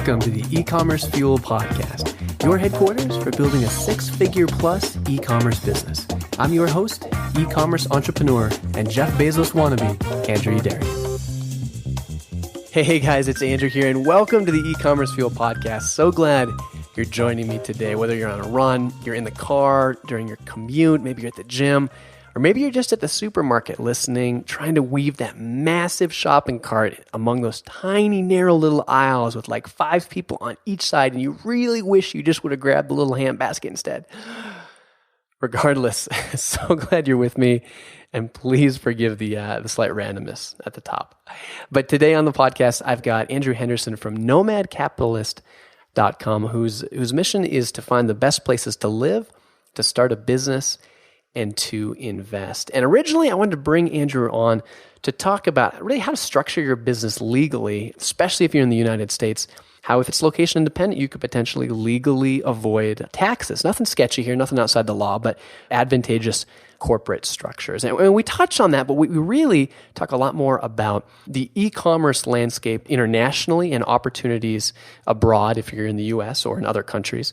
Welcome to the eCommerce Fuel Podcast, your headquarters for building a six-figure plus e-commerce business. I'm your host, e-commerce entrepreneur, and Jeff Bezos wannabe, Andrew Udary. Hey guys, it's Andrew here, and welcome to the eCommerce Fuel Podcast. So glad you're joining me today, whether you're on a run, you're in the car, during your commute, maybe you're at the gym, or maybe you're just at the supermarket listening, trying to weave that massive shopping cart among those tiny, narrow little aisles with like 5 people on each side, and you really wish you just would have grabbed the little handbasket instead. Regardless, so glad you're with me, and please forgive the slight randomness at the top. But today on the podcast, I've got Andrew Henderson from nomadcapitalist.com, whose mission is to find the best places to live, to start a business, and to invest. And originally, I wanted to bring Andrew on to talk about really how to structure your business legally, especially if you're in the United States, how if it's location independent, you could potentially legally avoid taxes. Nothing sketchy here, nothing outside the law, but advantageous corporate structures. And we touch on that, but we really talk a lot more about the e-commerce landscape internationally and opportunities abroad if you're in the US or in other countries.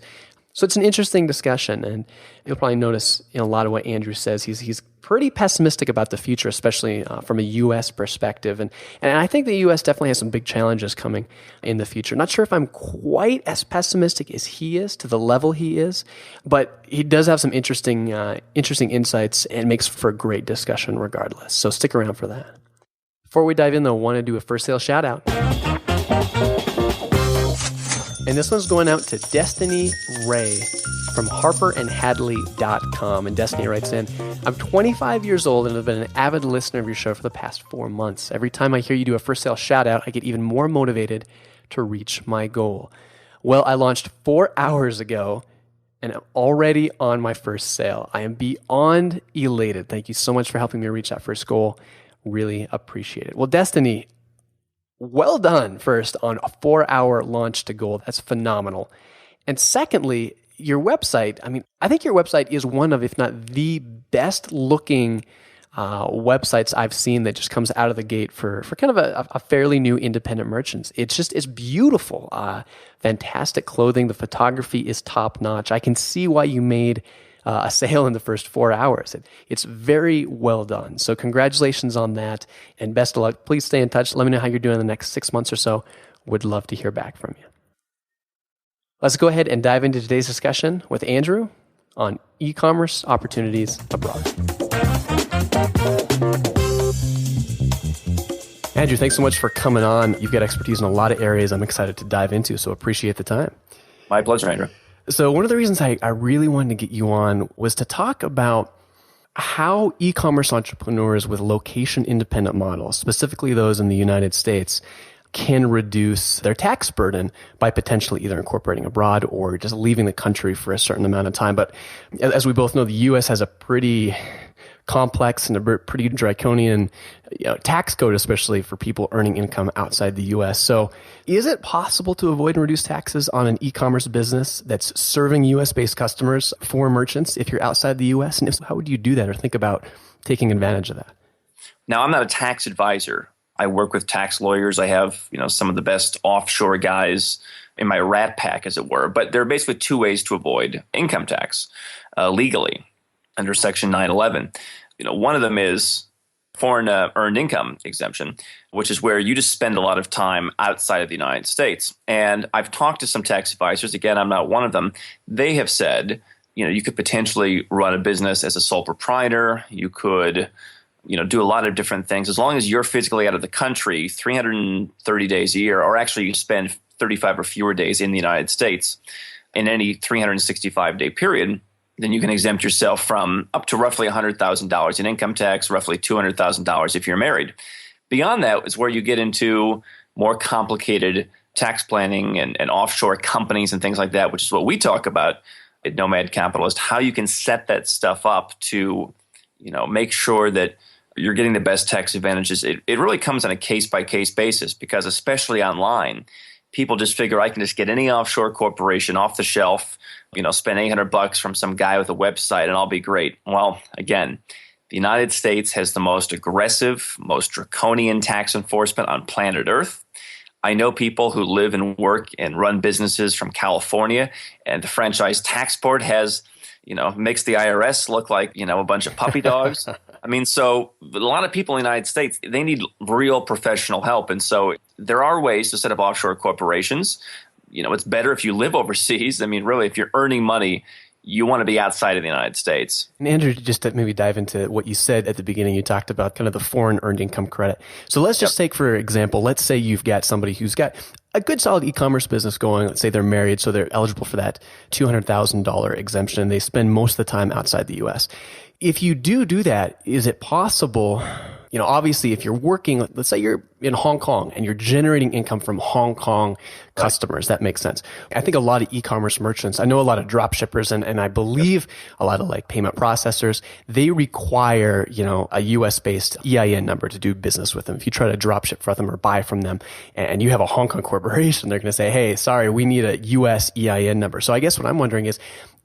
So it's an interesting discussion, and you'll probably notice in a lot of what Andrew says, he's pretty pessimistic about the future, especially from a U.S. perspective. And I think the U.S. definitely has some big challenges coming in the future. Not sure if I'm quite as pessimistic as he is, to the level he is, but he does have some interesting insights and makes for a great discussion regardless. So stick around for that. Before we dive in, though, I want to do a first sale shout out. And this one's going out to Destiny Ray from harperandhadley.com. And Destiny writes in, I'm 25 years old and have been an avid listener of your show for the past 4 months. Every time I hear you do a first sale shout out, I get even more motivated to reach my goal. Well, I launched 4 hours ago and I'm already on my first sale. I am beyond elated. Thank you so much for helping me reach that first goal. Really appreciate it. Well, Destiny, well done, first, on a 4-hour launch to goal. That's phenomenal. And secondly, your website, I think your website is one of, if not the best looking websites I've seen that just comes out of the gate for kind of a fairly new independent merchants. It's beautiful. Fantastic clothing. The photography is top notch. I can see why you made a sale in the first 4 hours. It's very well done. So congratulations on that, and best of luck. Please stay in touch. Let me know how you're doing in the next 6 months or so. Would love to hear back from you. Let's go ahead and dive into today's discussion with Andrew on e-commerce opportunities abroad. Andrew, thanks so much for coming on. You've got expertise in a lot of areas I'm excited to dive into, so appreciate the time. My pleasure, Andrew. So one of the reasons I really wanted to get you on was to talk about how e-commerce entrepreneurs with location-independent models, specifically those in the United States, can reduce their tax burden by potentially either incorporating abroad or just leaving the country for a certain amount of time. But as we both know, the U.S. has a pretty complex and a pretty draconian tax code, especially for people earning income outside the U.S. So is it possible to avoid and reduce taxes on an e-commerce business that's serving U.S.-based customers for merchants if you're outside the U.S.? And if so, how would you do that or think about taking advantage of that? Now, I'm not a tax advisor. I work with tax lawyers. I have some of the best offshore guys in my rat pack, as it were. But there are basically 2 ways to avoid income tax legally under Section 911. One of them is foreign earned income exemption, which is where you just spend a lot of time outside of the United States. And I've talked to some tax advisors. Again, I'm not one of them. They have said, you could potentially run a business as a sole proprietor. You could, do a lot of different things. As long as you're physically out of the country 330 days a year, or actually you spend 35 or fewer days in the United States in any 365-day period, then you can exempt yourself from up to roughly $100,000 in income tax, roughly $200,000 if you're married. Beyond that is where you get into more complicated tax planning and offshore companies and things like that, which is what we talk about at Nomad Capitalist, how you can set that stuff up to make sure that you're getting the best tax advantages. It really comes on a case-by-case basis because especially online, people just figure I can just get any offshore corporation off the shelf, spend $800 from some guy with a website and I'll be great. Well, again, the United States has the most aggressive, most draconian tax enforcement on planet Earth. I know people who live and work and run businesses from California, and the franchise tax board makes the IRS look like, a bunch of puppy dogs. I mean, so a lot of people in the United States, they need real professional help. And so there are ways to set up offshore corporations. It's better if you live overseas. I mean, really, if you're earning money, you want to be outside of the United States. And Andrew, just to maybe dive into what you said at the beginning, you talked about kind of the foreign earned income credit. So let's just take, for example, let's say you've got somebody who's got a good solid e-commerce business going. Let's say they're married, so they're eligible for that $200,000 exemption, and they spend most of the time outside the U.S. If you do that, is it possible, obviously if you're working, let's say you're in Hong Kong and you're generating income from Hong Kong customers, that makes sense. I think a lot of e-commerce merchants, I know a lot of drop shippers and I believe a lot of like payment processors, they require, a US based EIN number to do business with them. If you try to drop ship for them or buy from them and you have a Hong Kong corporation, they're going to say, hey, sorry, we need a US EIN number. So I guess what I'm wondering is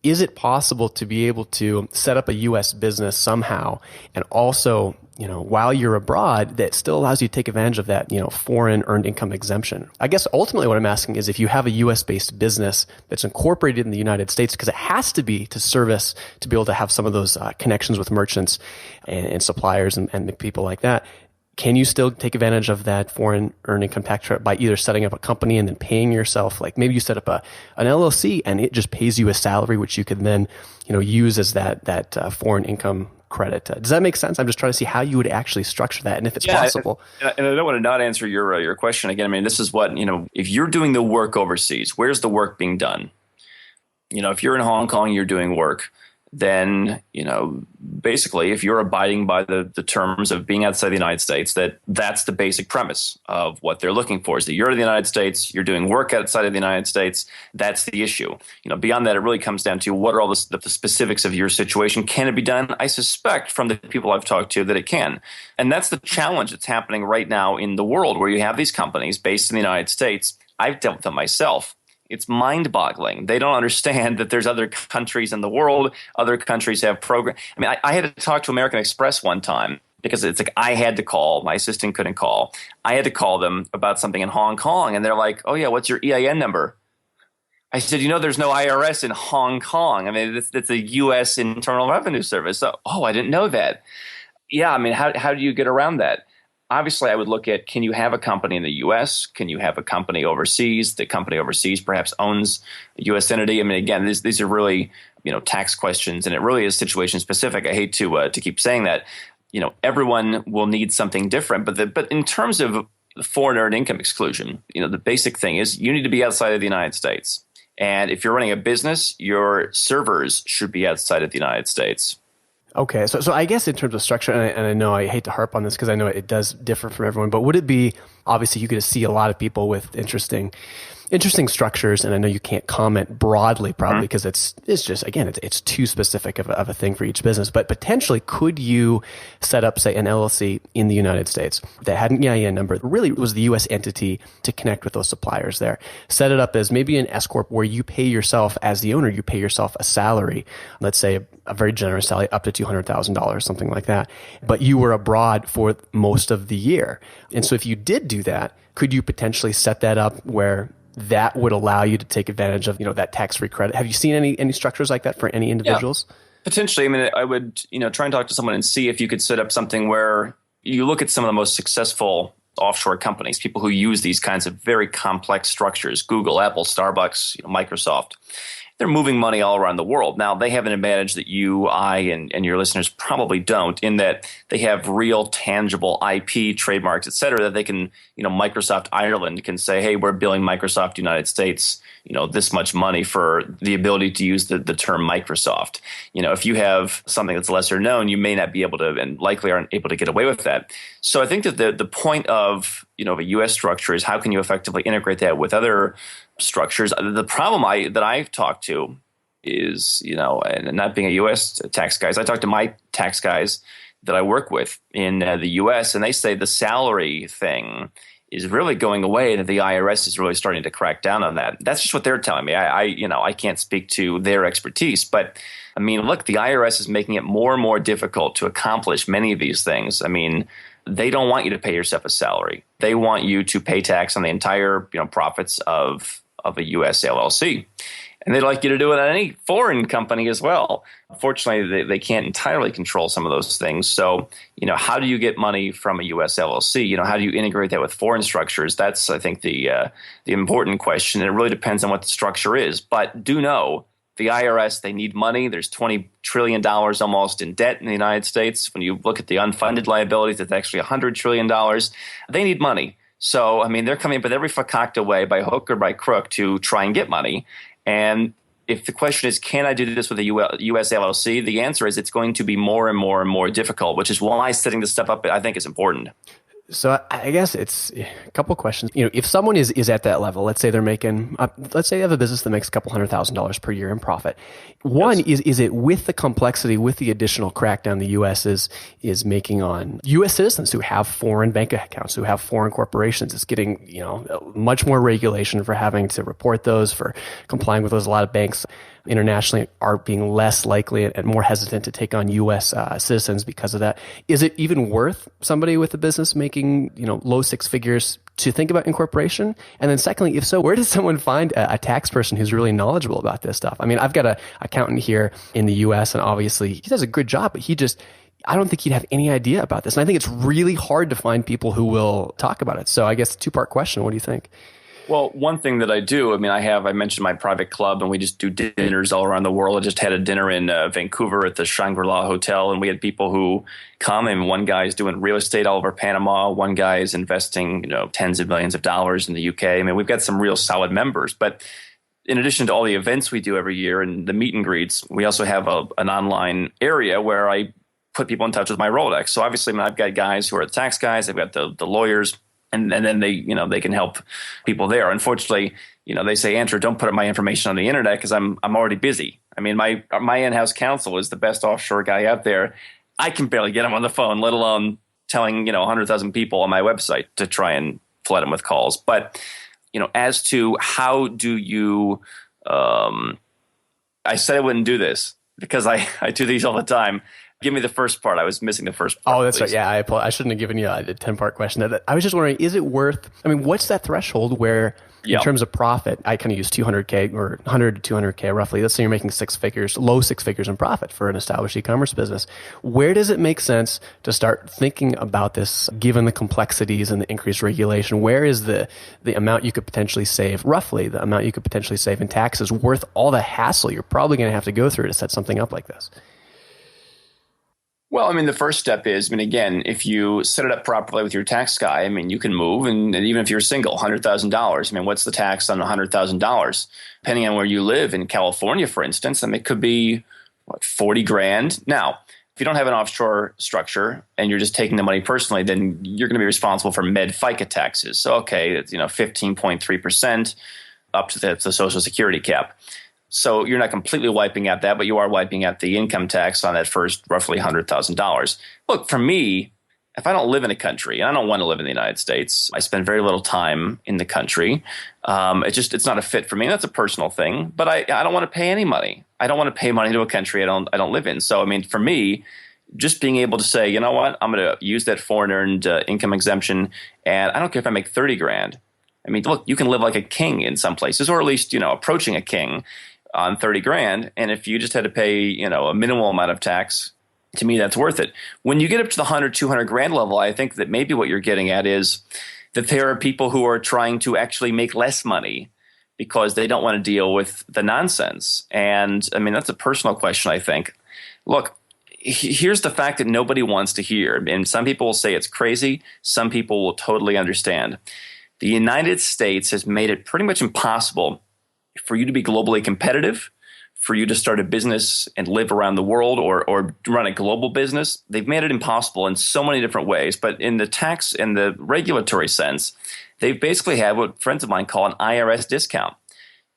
it possible to be able to set up a US business somehow and also, while you're abroad, that still allows you to take advantage of that, foreign earned income exemption? I guess ultimately what I'm asking is if you have a US based business that's incorporated in the United States, because it has to be to service, to be able to have some of those connections with merchants and suppliers and people like that, can you still take advantage of that foreign earned income tax credit by either setting up a company and then paying yourself? Like maybe you set up an LLC and it just pays you a salary, which you can then, use as that foreign income credit. Does that make sense? I'm just trying to see how you would actually structure that and if it's possible. And I don't want to not answer your question again. I mean, this is what, if you're doing the work overseas, where's the work being done? If you're in Hong Kong, you're doing work, then, basically if you're abiding by the terms of being outside the United States, that's the basic premise of what they're looking for, is that you're in the United States, you're doing work outside of the United States. That's the issue. Beyond that, it really comes down to what are all the specifics of your situation. Can it be done? I suspect from the people I've talked to that it can. And that's the challenge that's happening right now in the world, where you have these companies based in the United States. I've dealt with them myself. It's mind-boggling. They don't understand that there's other countries in the world. Other countries have programs. I mean, I had to talk to American Express one time because it's like I had to call. My assistant couldn't call. I had to call them about something in Hong Kong, and they're like, "Oh yeah, what's your EIN number?" I said, there's no IRS in Hong Kong. I mean, it's a U.S. Internal Revenue Service. So, I didn't know that. Yeah, I mean, how do you get around that? Obviously, I would look at, can you have a company in the U.S.? Can you have a company overseas? The company overseas perhaps owns a U.S. entity. I mean, again, these are really, tax questions, and it really is situation specific. I hate to keep saying that. Everyone will need something different. But in terms of foreign earned income exclusion, the basic thing is you need to be outside of the United States. And if you're running a business, your servers should be outside of the United States. Okay, so I guess in terms of structure, and I know I hate to harp on this because I know it does differ from everyone, but would it be, obviously you could see a lot of people with interesting structures, and I know you can't comment broadly probably because it's just, again, it's too specific of a thing for each business, but potentially could you set up, say, an LLC in the United States that had an EIN number, really was the U.S. entity to connect with those suppliers there, set it up as maybe an S Corp where you pay yourself, as the owner, you pay yourself a salary, let's say a very generous salary up to $200,000, something like that, but you were abroad for most of the year. And so if you did do that, could you potentially set that up where that would allow you to take advantage of, that tax-free credit? Have you seen any structures like that for any individuals? Yeah, potentially. I mean, I would, try and talk to someone and see if you could set up something where you look at some of the most successful offshore companies, people who use these kinds of very complex structures, Google, Apple, Starbucks, Microsoft. They're moving money all around the world. Now, they have an advantage that you, I, and your listeners probably don't, in that they have real tangible IP, trademarks, et cetera, that they can, Microsoft Ireland can say, hey, we're billing Microsoft United States, this much money for the ability to use the term Microsoft. If you have something that's lesser known, you may not be able to, and likely aren't able to get away with that. So I think that the point of, a U.S. structure is how can you effectively integrate that with other structures. The problem that I've talked to is, and not being a U.S. tax guys, I talk to my tax guys that I work with in the U.S., and they say the salary thing is really going away, and that the IRS is really starting to crack down on that. That's just what they're telling me. I can't speak to their expertise, but I mean, look, the IRS is making it more and more difficult to accomplish many of these things. I mean, they don't want you to pay yourself a salary. They want you to pay tax on the entire profits of a U.S. LLC. And they'd like you to do it at any foreign company as well. Unfortunately, they can't entirely control some of those things. So, how do you get money from a U.S. LLC? How do you integrate that with foreign structures? That's, I think, the important question. And it really depends on what the structure is. But do know the IRS, they need money. There's $20 trillion almost in debt in the United States. When you look at the unfunded liabilities, it's actually $100 trillion. They need money. So, they're coming up with every fakakta way, by hook or by crook, to try and get money. And if the question is, can I do this with a U.S. LLC? The answer is it's going to be more and more and more difficult, which is why setting this stuff up, I think, is important. So I guess it's a couple questions. If someone is at that level, let's say they're making, let's say they have a business that makes a couple $100,000 per year in profit. One, yes. is it with the complexity, with the additional crackdown the U.S. is making on U.S. citizens who have foreign bank accounts, who have foreign corporations? It's getting, much more regulation for having to report those, for complying with those. A lot of banks internationally are being less likely and more hesitant to take on U.S. Citizens because of that. Is it even worth somebody with a business making, low six figures to think about incorporation? And then secondly, if so, where does someone find a tax person who's really knowledgeable about this stuff? I've got an accountant here in the U.S. and obviously he does a good job, but I don't think he'd have any idea about this. And I think it's really hard to find people who will talk about it. So I guess two-part question. What do you think? Well, one thing that I do, I mentioned my private club, and we just do dinners all around the world. I just had a dinner in Vancouver at the Shangri-La Hotel, and we had people who come, and one guy is doing real estate all over Panama. One guy is investing, tens of millions of dollars in the UK. We've got some real solid members. But in addition to all the events we do every year and the meet and greets, we also have an online area where I put people in touch with my Rolodex. So obviously, I've got guys who are the tax guys. I've got the lawyers. And then they can help people there. Unfortunately, they say, Andrew, don't put up my information on the internet because I'm already busy. My in-house counsel is the best offshore guy out there. I can barely get him on the phone, let alone telling 100,000 people on my website to try and flood him with calls. But as to how do you, I said I wouldn't do this because I do these all the time. Give me the first part. I was missing the first part. Oh, that's please. right. Yeah, I shouldn't have given you a 10-part question. I was just wondering, is it worth, what's that threshold where, in terms of profit, I kind of use 200K or 100 to 200K roughly. Let's say you're making low six figures in profit for an established e-commerce business. Where does it make sense to start thinking about this, given the complexities and the increased regulation? Where is the amount you could potentially save, roughly the amount you could potentially save in taxes, worth all the hassle you're probably going to have to go through to set something up like this? Well, the first step is, again, if you set it up properly with your tax guy, you can move. And even if you're single, $100,000, what's the tax on $100,000? Depending on where you live in California, for instance, it could be, $40,000. Now, if you don't have an offshore structure and you're just taking the money personally, then you're going to be responsible for FICA taxes. So, okay, it's, 15.3% up to the Social Security cap. So you're not completely wiping out that, but you are wiping out the income tax on that first roughly $100,000. Look, for me, if I don't live in a country, and I don't want to live in the United States, I spend very little time in the country. It's not a fit for me. That's a personal thing, but I don't want to pay any money. I don't want to pay money to a country I don't live in. So, for me, just being able to say, you know what, I'm going to use that foreign earned income exemption, and I don't care if I make $30,000. Look, you can live like a king in some places, or at least, approaching a king on $30,000. And if you just had to pay, a minimal amount of tax, to me, that's worth it. When you get up to the 100, 200 grand level, I think that maybe what you're getting at is that there are people who are trying to actually make less money because they don't want to deal with the nonsense. And that's a personal question, I think. Look, here's the fact that nobody wants to hear. And some people will say it's crazy. Some people will totally understand. The United States has made it pretty much impossible for you to be globally competitive, for you to start a business and live around the world or run a global business. They've made it impossible in so many different ways. But in the tax and the regulatory sense, they've basically had what friends of mine call an IRS discount.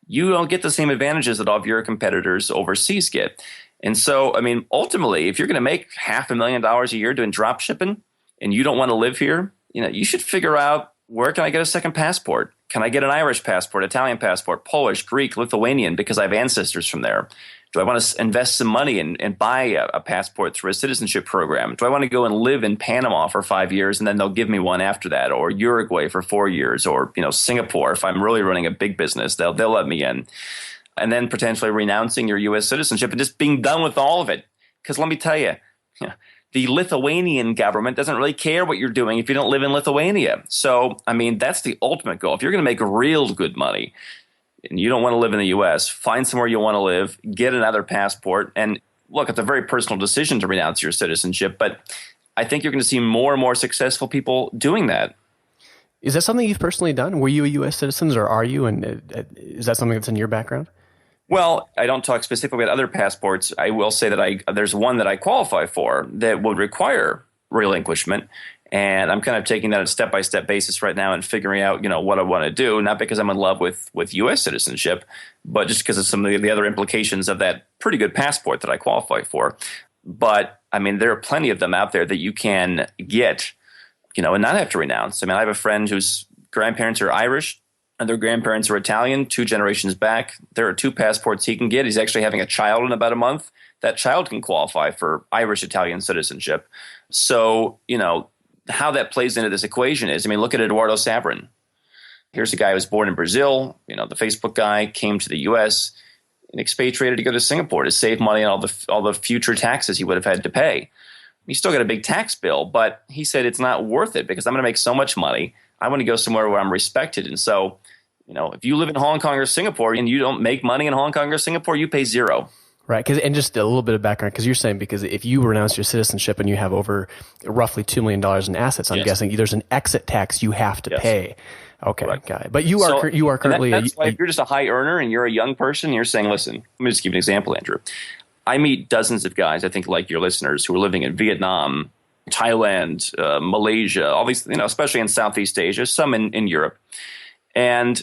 You don't get the same advantages that all of your competitors overseas get. And so, ultimately, if you're going to make $500,000 a year doing drop shipping and you don't want to live here, you should figure out where can I get a second passport? Can I get an Irish passport, Italian passport, Polish, Greek, Lithuanian, because I have ancestors from there? Do I want to invest some money and buy a passport through a citizenship program? Do I want to go and live in Panama for 5 years and then they'll give me one after that, or Uruguay for 4 years, or Singapore if I'm really running a big business, they'll let me in. And then potentially renouncing your U.S. citizenship and just being done with all of it. Because let me tell you, the Lithuanian government doesn't really care what you're doing if you don't live in Lithuania. So, I mean, that's the ultimate goal. If you're going to make real good money and you don't want to live in the U.S., find somewhere you want to live, get another passport. And look, it's a very personal decision to renounce your citizenship, but I think you're going to see more and more successful people doing that. Is that something you've personally done? Were you a U.S. citizen, or are you? And is that something that's in your background? Well, I don't talk specifically about other passports. I will say that there's one that I qualify for that would require relinquishment. And I'm kind of taking that on a step-by-step basis right now and figuring out, what I want to do, not because I'm in love with U.S. citizenship, but just because of some of the other implications of that pretty good passport that I qualify for. But, I mean, there are plenty of them out there that you can get, and not have to renounce. I mean, I have a friend whose grandparents are Irish and their grandparents are Italian, 2 generations back. There are 2 passports he can get. He's actually having a child in about a month. That child can qualify for Irish-Italian citizenship. So, how that plays into this equation is, I mean, look at Eduardo Sabrin. Here's a guy who was born in Brazil. The Facebook guy came to the U.S. and expatriated to go to Singapore to save money on all the future taxes he would have had to pay. He still got a big tax bill, but he said it's not worth it because I'm going to make so much money. I want to go somewhere where I'm respected. And so, if you live in Hong Kong or Singapore and you don't make money in Hong Kong or Singapore, you pay zero. Right. And just a little bit of background, because you're saying because if you renounce your citizenship and you have over roughly $2 million in assets, I'm guessing there's an exit tax you have to pay. Okay, right. Got it. But you are currently that's why if you're just a high earner and you're a young person, you're saying, listen, let me just give you an example, Andrew. I meet dozens of guys, I think like your listeners, who are living in Vietnam, Thailand, Malaysia, all these, especially in Southeast Asia, some in Europe. And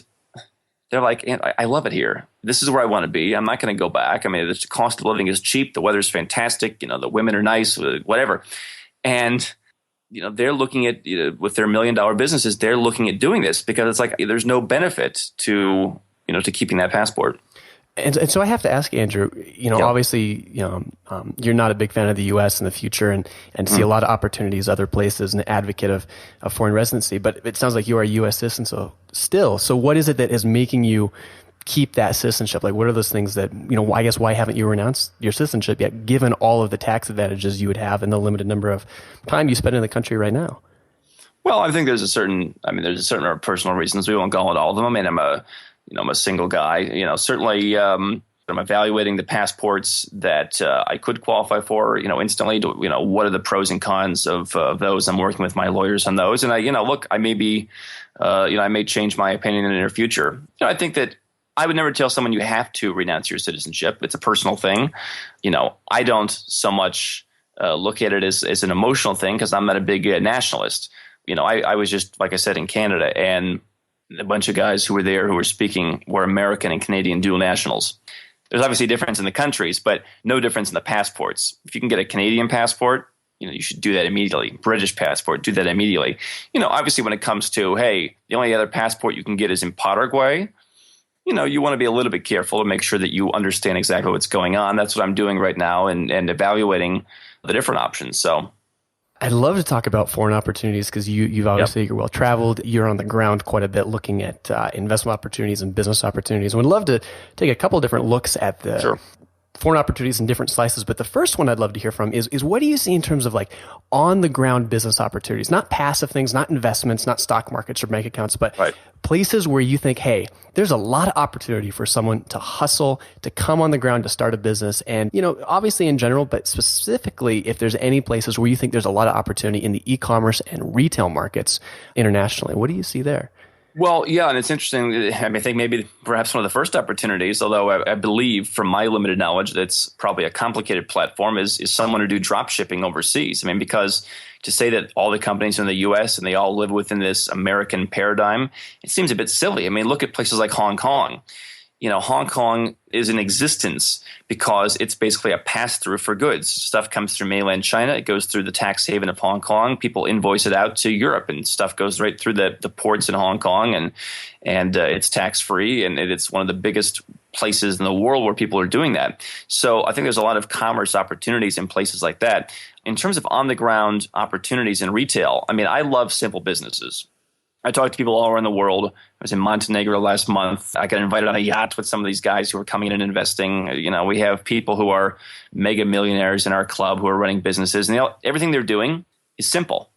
they're like, I love it here. This is where I want to be. I'm not going to go back. I mean, the cost of living is cheap. The weather's fantastic. The women are nice, whatever. And, they're looking at, with their $1 million businesses, they're looking at doing this because it's like there's no benefit to keeping that passport. And so I have to ask Andrew, obviously, you're not a big fan of the U.S. in the future and see a lot of opportunities other places and an advocate of foreign residency. But it sounds like you are a U.S. citizen so what is it that is making you keep that citizenship? Like, what are those things that, I guess, why haven't you renounced your citizenship yet, given all of the tax advantages you would have and the limited number of time you spend in the country right now? Well, I think there's a certain number of personal reasons. We won't go into all of them. I mean, I'm a single guy. Certainly I'm evaluating the passports that I could qualify for, instantly. What are the pros and cons of those? I'm working with my lawyers on those. And I may be, I may change my opinion in the near future. I think that I would never tell someone you have to renounce your citizenship. It's a personal thing. I don't so much look at it as an emotional thing because I'm not a big nationalist. I was just, like I said, in Canada, and a bunch of guys who were there who were speaking were American and Canadian dual nationals. There's obviously a difference in the countries, but no difference in the passports. If you can get a Canadian passport, you should do that immediately. British passport, do that immediately. Obviously when it comes to, hey, the only other passport you can get is in Paraguay, you want to be a little bit careful to make sure that you understand exactly what's going on. That's what I'm doing right now and evaluating the different options. So I'd love to talk about foreign opportunities because you've obviously, you're well traveled. You're on the ground quite a bit looking at investment opportunities and business opportunities. And we'd love to take a couple of different looks at the foreign opportunities in different slices. But the first one I'd love to hear from is what do you see in terms of like on the ground business opportunities, not passive things, not investments, not stock markets or bank accounts, but places where you think, hey, there's a lot of opportunity for someone to hustle, to come on the ground, to start a business. And, obviously in general, but specifically if there's any places where you think there's a lot of opportunity in the e-commerce and retail markets internationally, what do you see there? Well, yeah, and it's interesting. I think maybe perhaps one of the first opportunities, although I believe from my limited knowledge that's probably a complicated platform, is someone who do drop shipping overseas. I mean, because to say that all the companies in the U.S. and they all live within this American paradigm, it seems a bit silly. I mean, look at places like Hong Kong. Hong Kong is in existence because it's basically a pass-through for goods. Stuff comes through mainland China. It goes through the tax haven of Hong Kong. People invoice it out to Europe, and stuff goes right through the ports in Hong Kong, and it's tax-free, and it's one of the biggest places in the world where people are doing that. So I think there's a lot of commerce opportunities in places like that. In terms of on-the-ground opportunities in retail, I mean, I love simple businesses. I talk to people all around the world. I was in Montenegro last month. I got invited on a yacht with some of these guys who are coming in and investing. We have people who are mega millionaires in our club who are running businesses, and everything they're doing is simple.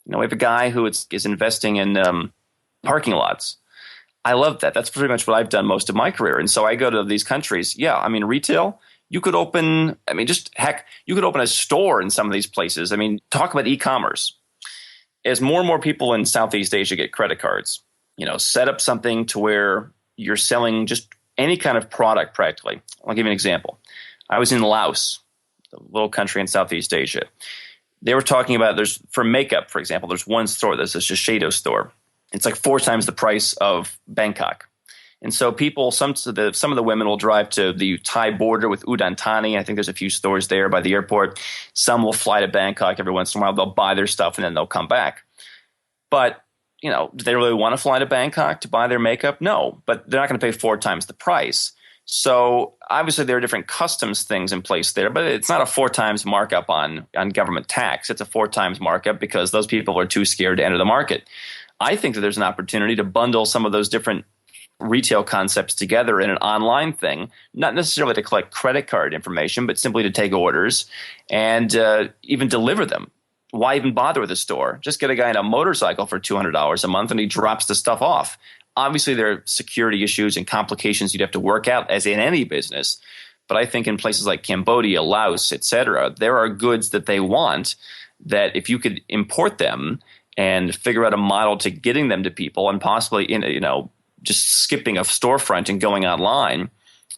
We have a guy who is investing in parking lots. I love that. That's pretty much what I've done most of my career. And so I go to these countries. Yeah, I mean, retail, you could open, you could open a store in some of these places. I mean, talk about e-commerce. As more and more people in Southeast Asia get credit cards, set up something to where you're selling just any kind of product practically. I'll give you an example. I was in Laos, a little country in Southeast Asia. They were talking about for makeup, for example, there's one store, there's a Shoutout store. It's like 4 times the price of Bangkok. And so people, some of the women will drive to the Thai border with Udon Thani. I think there's a few stores there by the airport. Some will fly to Bangkok every once in a while. They'll buy their stuff and then they'll come back. But, do they really want to fly to Bangkok to buy their makeup? No, but they're not going to pay 4 times the price. So obviously there are different customs things in place there, but it's not a 4 times markup on government tax. It's a 4 times markup because those people are too scared to enter the market. I think that there's an opportunity to bundle some of those different retail concepts together in an online thing, not necessarily to collect credit card information, but simply to take orders and even deliver them. Why even bother with a store? Just get a guy on a motorcycle for $200 a month and he drops the stuff off. Obviously, there are security issues and complications you'd have to work out, as in any business. But I think in places like Cambodia, Laos, etc., there are goods that they want that if you could import them and figure out a model to getting them to people and possibly just skipping a storefront and going online,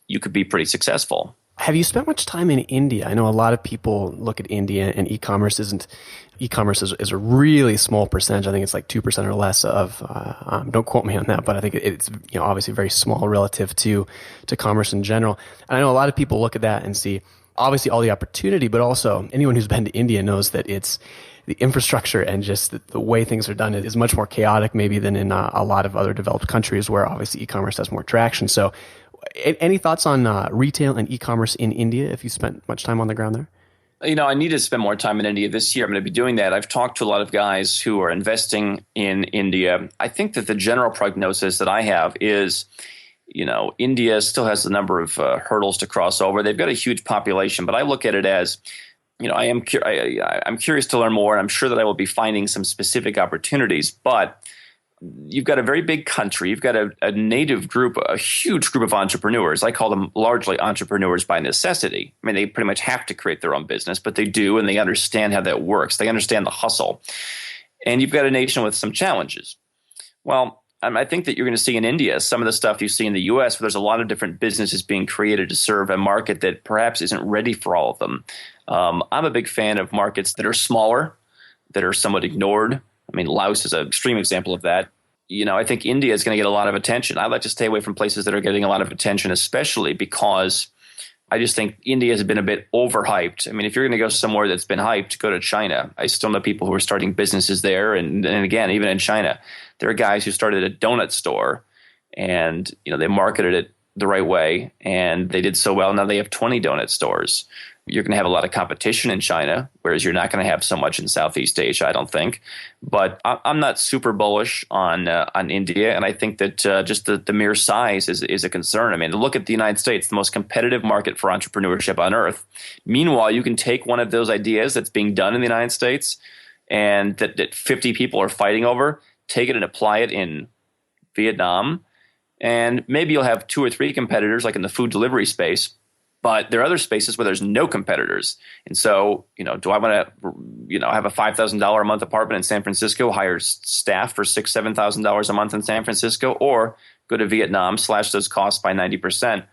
you could be pretty successful. Have you spent much time in India? I know a lot of people look at India, and e-commerce is a really small percentage. I think it's like 2% or less of, don't quote me on that, but I think it's obviously very small relative to commerce in general. And I know a lot of people look at that and see obviously all the opportunity, but also anyone who's been to India knows that it's the infrastructure and just the way things are done is much more chaotic maybe than in a lot of other developed countries where obviously e-commerce has more traction. So any thoughts on retail and e-commerce in India if you spent much time on the ground there? I need to spend more time in India this year. I'm going to be doing that. I've talked to a lot of guys who are investing in India. I think that the general prognosis that I have is, India still has a number of hurdles to cross over. They've got a huge population, but I look at it as, I'm curious to learn more, and I'm sure that I will be finding some specific opportunities. But you've got a very big country. You've got a native group, a huge group of entrepreneurs. I call them largely entrepreneurs by necessity. I mean, they pretty much have to create their own business, but they do, and they understand how that works. They understand the hustle. And you've got a nation with some challenges. Well, I think that you're going to see in India some of the stuff you see in the U.S., where there's a lot of different businesses being created to serve a market that perhaps isn't ready for all of them. I'm a big fan of markets that are smaller, that are somewhat ignored. I mean, Laos is an extreme example of that. I think India is going to get a lot of attention. I like to stay away from places that are getting a lot of attention, especially because I just think India has been a bit overhyped. I mean, if you're going to go somewhere that's been hyped, go to China. I still know people who are starting businesses there. And again, even in China, there are guys who started a donut store and, they marketed it the right way and they did so well. Now they have 20 donut stores. You're going to have a lot of competition in China, whereas you're not going to have so much in Southeast Asia, I don't think. But I'm not super bullish on India, and I think that just the mere size is a concern. I mean, look at the United States, the most competitive market for entrepreneurship on earth. Meanwhile, you can take one of those ideas that's being done in the United States and that 50 people are fighting over, take it and apply it in Vietnam, and maybe you'll have 2 or 3 competitors, like in the food delivery space. But there are other spaces where there's no competitors. And so, do I want to, have a $5,000 a month apartment in San Francisco, hire staff for $6,000, $7,000 a month in San Francisco, or go to Vietnam, slash those costs by 90%,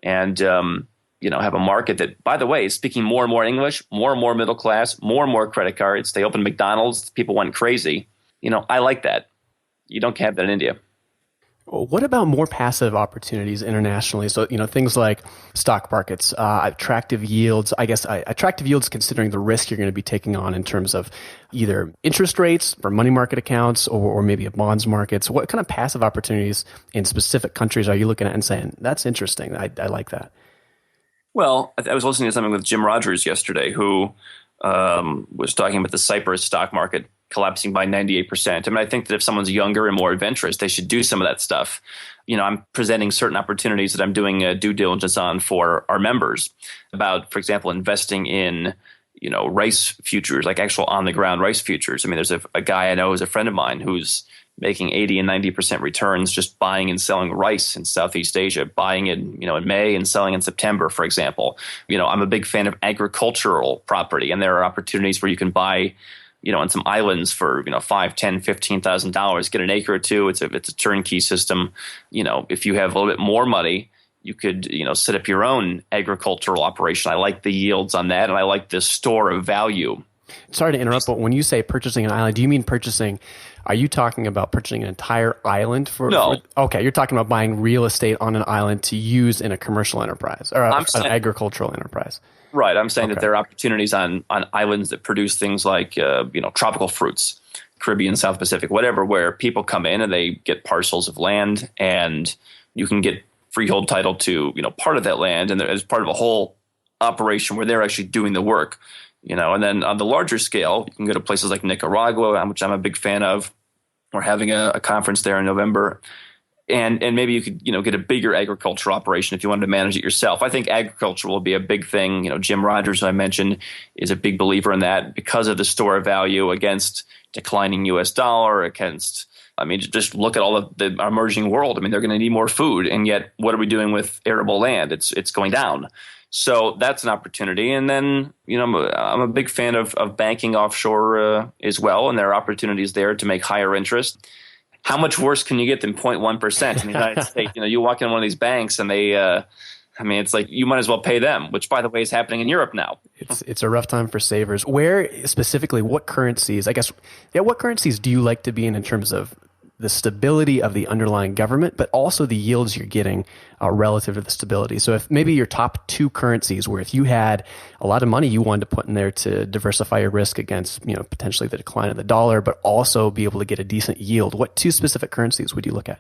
and, have a market that, by the way, is speaking more and more English, more and more middle class, more and more credit cards. They open McDonald's. People went crazy. I like that. You don't have that in India. What about more passive opportunities internationally? So, things like stock markets, attractive yields. I guess attractive yields considering the risk you're going to be taking on in terms of either interest rates for money market accounts or maybe a bonds markets. What kind of passive opportunities in specific countries are you looking at and saying, that's interesting? I like that. Well, I was listening to something with Jim Rogers yesterday, who was talking about the Cyprus stock market collapsing by 98%. I mean, I think that if someone's younger and more adventurous, they should do some of that stuff. I'm presenting certain opportunities that I'm doing due diligence on for our members about, for example, investing in, rice futures, like actual on the ground rice futures. I mean, there's a guy I know who's a friend of mine who's making 80 and 90% returns just buying and selling rice in Southeast Asia, buying it, in May and selling in September, for example. I'm a big fan of agricultural property, and there are opportunities where you can buy on some islands for, $5,000, $10,000, $15,000, get an acre or two. It's a turnkey system. If you have a little bit more money, you could, set up your own agricultural operation. I like the yields on that, and I like the store of value. Sorry to interrupt, but when you say purchasing an island, do you mean are you talking about purchasing an entire island No. Okay, you're talking about buying real estate on an island to use in a commercial enterprise or an agricultural enterprise. Right. I'm saying that there are opportunities on islands that produce things like, tropical fruits, Caribbean, South Pacific, whatever, where people come in and they get parcels of land and you can get freehold title to, part of that land. And as part of a whole operation where they're actually doing the work, and then on the larger scale, you can go to places like Nicaragua, which I'm a big fan of. We're having a conference there in November. And maybe you could, get a bigger agricultural operation if you wanted to manage it yourself. I think agriculture will be a big thing. Jim Rogers, who I mentioned, is a big believer in that because of the store of value against declining U.S. dollar, against, just look at all of the emerging world. They're going to need more food. And yet, what are we doing with arable land? It's going down. So that's an opportunity. And then, I'm a big fan of banking offshore as well. And there are opportunities there to make higher interest. How much worse can you get than 0.1% in the United States? You walk in one of these banks and they, it's like you might as well pay them, which, by the way, is happening in Europe now. It's a rough time for savers. Where specifically, what currencies, what currencies do you like to be in terms of the stability of the underlying government, but also the yields you're getting relative to the stability? So if maybe your top two currencies where if you had a lot of money you wanted to put in there to diversify your risk against, potentially the decline of the dollar, but also be able to get a decent yield, what two specific currencies would you look at?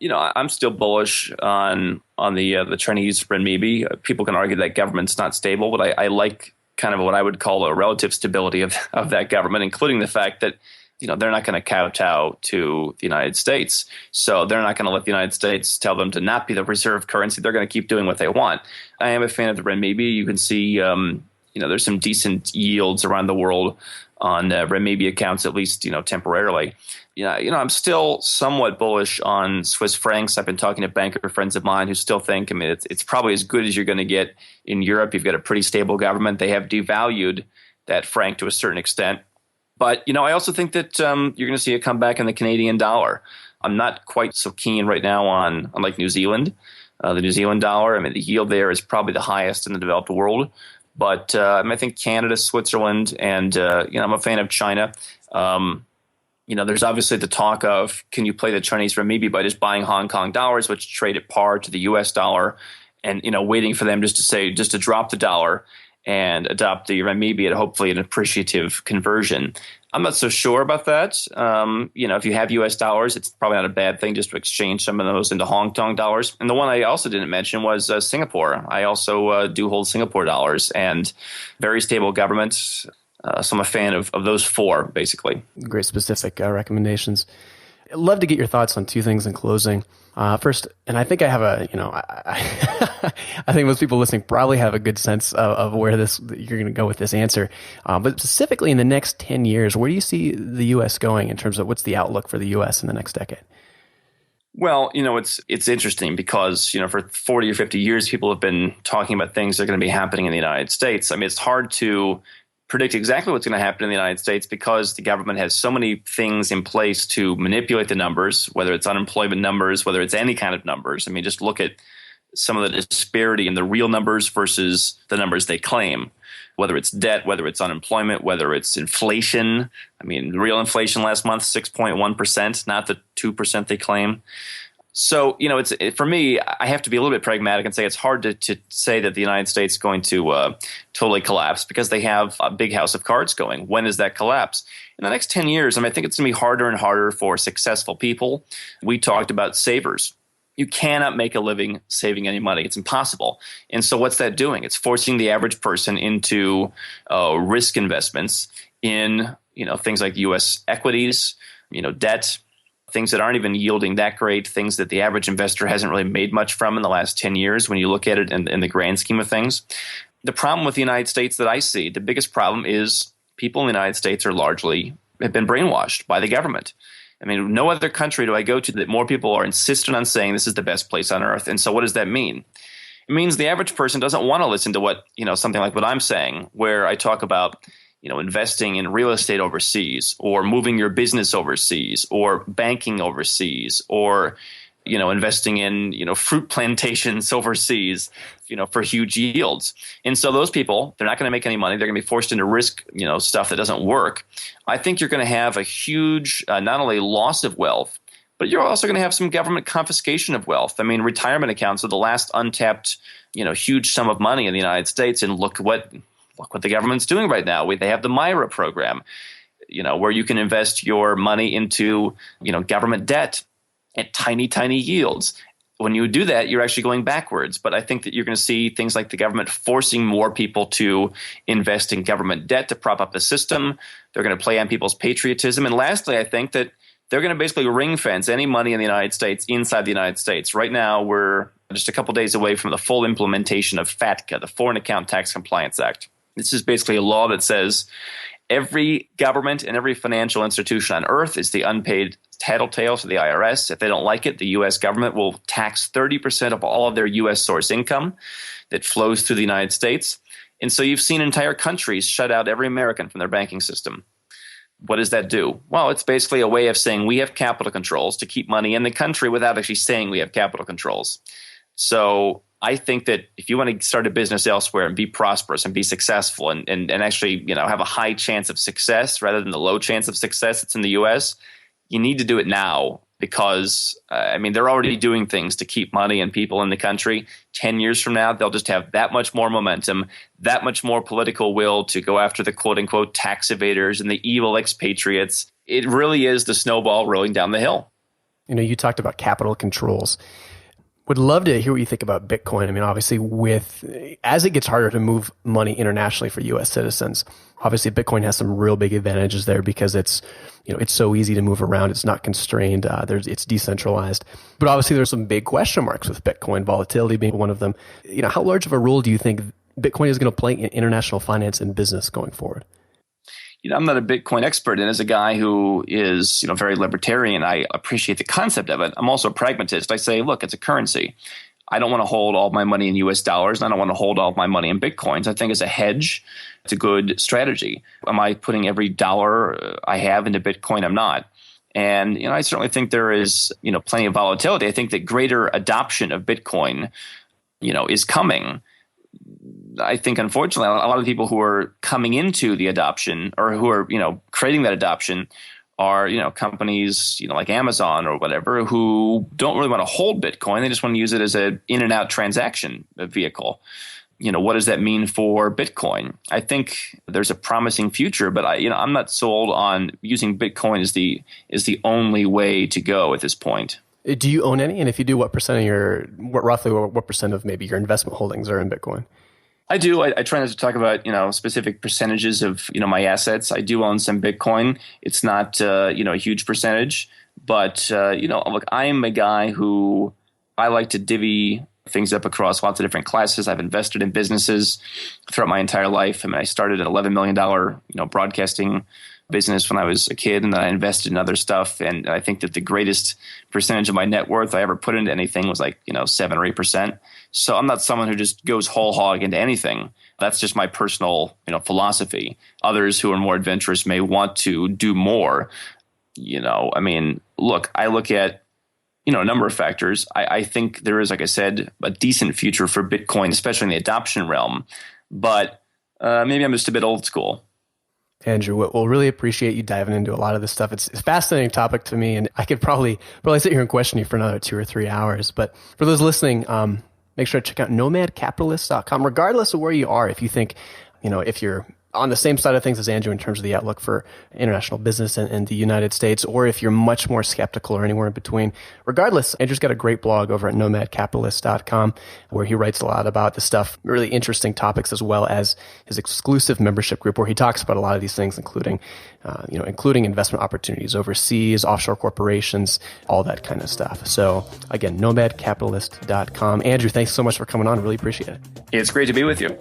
I'm still bullish on the Chinese renminbi. People can argue that government's not stable, but I like kind of what I would call a relative stability of that government, including the fact that they're not going to kowtow to the United States. So they're not going to let the United States tell them to not be the reserve currency. They're going to keep doing what they want. I am a fan of the renminbi. You can see, there's some decent yields around the world on renminbi accounts, at least, temporarily. I'm still somewhat bullish on Swiss francs. I've been talking to banker friends of mine who still think, it's probably as good as you're going to get in Europe. You've got a pretty stable government. They have devalued that franc to a certain extent. But, I also think that you're going to see a comeback in the Canadian dollar. I'm not quite so keen right now on like New Zealand, the New Zealand dollar. The yield there is probably the highest in the developed world. But I think Canada, Switzerland, and, I'm a fan of China. There's obviously the talk of, can you play the Chinese renminbi by just buying Hong Kong dollars, which trade at par to the U.S. dollar, and, waiting for them just to drop the dollar and adopt the renminbi at hopefully an appreciative conversion. I'm not so sure about that. If you have U.S. dollars, it's probably not a bad thing just to exchange some of those into Hong Kong dollars. And the one I also didn't mention was Singapore. I also do hold Singapore dollars and very stable government. So I'm a fan of those four, basically. Great specific recommendations. I'd love to get your thoughts on two things in closing. First, and I think I have I think most people listening probably have a good sense of where you're going to go with this answer. But specifically in the next 10 years, where do you see the U.S. going in terms of what's the outlook for the U.S. in the next decade? Well, it's interesting because, for 40 or 50 years, people have been talking about things that are going to be happening in the United States. It's hard to predict exactly what's going to happen in the United States because the government has so many things in place to manipulate the numbers, whether it's unemployment numbers, whether it's any kind of numbers. Just look at some of the disparity in the real numbers versus the numbers they claim, whether it's debt, whether it's unemployment, whether it's inflation. Real inflation last month, 6.1%, not the 2% they claim. So, for me, I have to be a little bit pragmatic and say it's hard to say that the United States is going to totally collapse because they have a big house of cards going. When does that collapse? In the next 10 years, I think it's going to be harder and harder for successful people. We talked about savers. You cannot make a living saving any money. It's impossible. And so what's that doing? It's forcing the average person into risk investments in things like U.S. equities, debt, things that aren't even yielding that great, things that the average investor hasn't really made much from in the last 10 years when you look at it in the grand scheme of things. The problem with the United States that I see, the biggest problem is people in the United States have been brainwashed by the government. No other country do I go to that more people are insistent on saying this is the best place on earth. And so what does that mean? It means the average person doesn't want to listen to what, something like what I'm saying, where I talk about investing in real estate overseas or moving your business overseas or banking overseas or, investing in, fruit plantations overseas, for huge yields. And so those people, they're not going to make any money. They're going to be forced into risk, stuff that doesn't work. I think you're going to have a huge, not only loss of wealth, but you're also going to have some government confiscation of wealth. Retirement accounts are the last untapped, huge sum of money in the United States. And look what the government's doing right now. They have the MIRA program, where you can invest your money into, government debt at tiny, tiny yields. When you do that, you're actually going backwards. But I think that you're going to see things like the government forcing more people to invest in government debt to prop up the system. They're going to play on people's patriotism. And lastly, I think that they're going to basically ring fence any money in the United States inside the United States. Right now, we're just a couple days away from the full implementation of FATCA, the Foreign Account Tax Compliance Act. This is basically a law that says every government and every financial institution on earth is the unpaid tattletale to the IRS. If they don't like it, the U.S. government will tax 30% of all of their U.S. source income that flows through the United States. And so you've seen entire countries shut out every American from their banking system. What does that do? Well, it's basically a way of saying we have capital controls to keep money in the country without actually saying we have capital controls. So I think that if you want to start a business elsewhere and be prosperous and be successful and actually have a high chance of success rather than the low chance of success that's in the U.S., you need to do it now because, they're already doing things to keep money and people in the country. 10 years from now, they'll just have that much more momentum, that much more political will to go after the quote-unquote tax evaders and the evil expatriates. It really is the snowball rolling down the hill. You talked about capital controls. Would love to hear what you think about Bitcoin. Obviously, as it gets harder to move money internationally for U.S. citizens, obviously Bitcoin has some real big advantages there because it's so easy to move around. It's not constrained. It's decentralized. But obviously, there's some big question marks with Bitcoin, volatility being one of them. How large of a role do you think Bitcoin is going to play in international finance and business going forward? I'm not a Bitcoin expert, and as a guy who is, very libertarian, I appreciate the concept of it. I'm also a pragmatist. I say, look, it's a currency. I don't want to hold all my money in U.S. dollars, and I don't want to hold all my money in Bitcoins. I think as a hedge, it's a good strategy. Am I putting every dollar I have into Bitcoin? I'm not. And, I certainly think there is, plenty of volatility. I think that greater adoption of Bitcoin, is coming. I think, unfortunately, a lot of the people who are coming into the adoption or who are, creating that adoption are, companies, like Amazon or whatever, who don't really want to hold Bitcoin. They just want to use it as an in and out transaction vehicle. What does that mean for Bitcoin? I think there's a promising future, but I'm not sold on using Bitcoin as the only way to go at this point. Do you own any? And if you do, what percent of what percent of maybe your investment holdings are in Bitcoin? I do. I try not to talk about, specific percentages of, my assets. I do own some Bitcoin. It's not, a huge percentage, but, look, I'm a guy who I like to divvy things up across lots of different classes. I've invested in businesses throughout my entire life. I started an $11 million, broadcasting business when I was a kid, and then I invested in other stuff. And I think that the greatest percentage of my net worth I ever put into anything was 7 or 8%. So I'm not someone who just goes whole hog into anything. That's just my personal, philosophy. Others who are more adventurous may want to do more. Look, I look at, a number of factors. I think there is, like I said, a decent future for Bitcoin, especially in the adoption realm. But maybe I'm just a bit old school. Andrew, we'll really appreciate you diving into a lot of this stuff. It's a fascinating topic to me, and I could probably sit here and question you for another 2 or 3 hours. But for those listening, make sure to check out nomadcapitalist.com, regardless of where you are. If you think, if you're on the same side of things as Andrew in terms of the outlook for international business in the United States, or if you're much more skeptical or anywhere in between. Regardless, Andrew's got a great blog over at nomadcapitalist.com where he writes a lot about this stuff, really interesting topics, as well as his exclusive membership group where he talks about a lot of these things, including investment opportunities overseas, offshore corporations, all that kind of stuff. So again, nomadcapitalist.com. Andrew, thanks so much for coming on. Really appreciate it. It's great to be with you.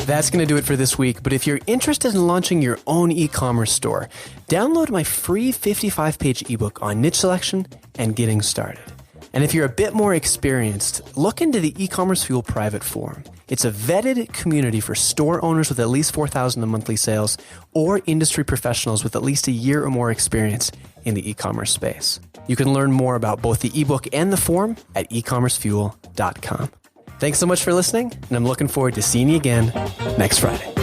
That's going to do it for this week, but if you're interested in launching your own e-commerce store, download my free 55-page ebook on niche selection and getting started. And if you're a bit more experienced, look into the e-commerce Fuel private forum. It's a vetted community for store owners with at least 4,000 in monthly sales or industry professionals with at least a year or more experience in the e-commerce space. You can learn more about both the ebook and the forum at ecommercefuel.com. Thanks so much for listening, and I'm looking forward to seeing you again next Friday.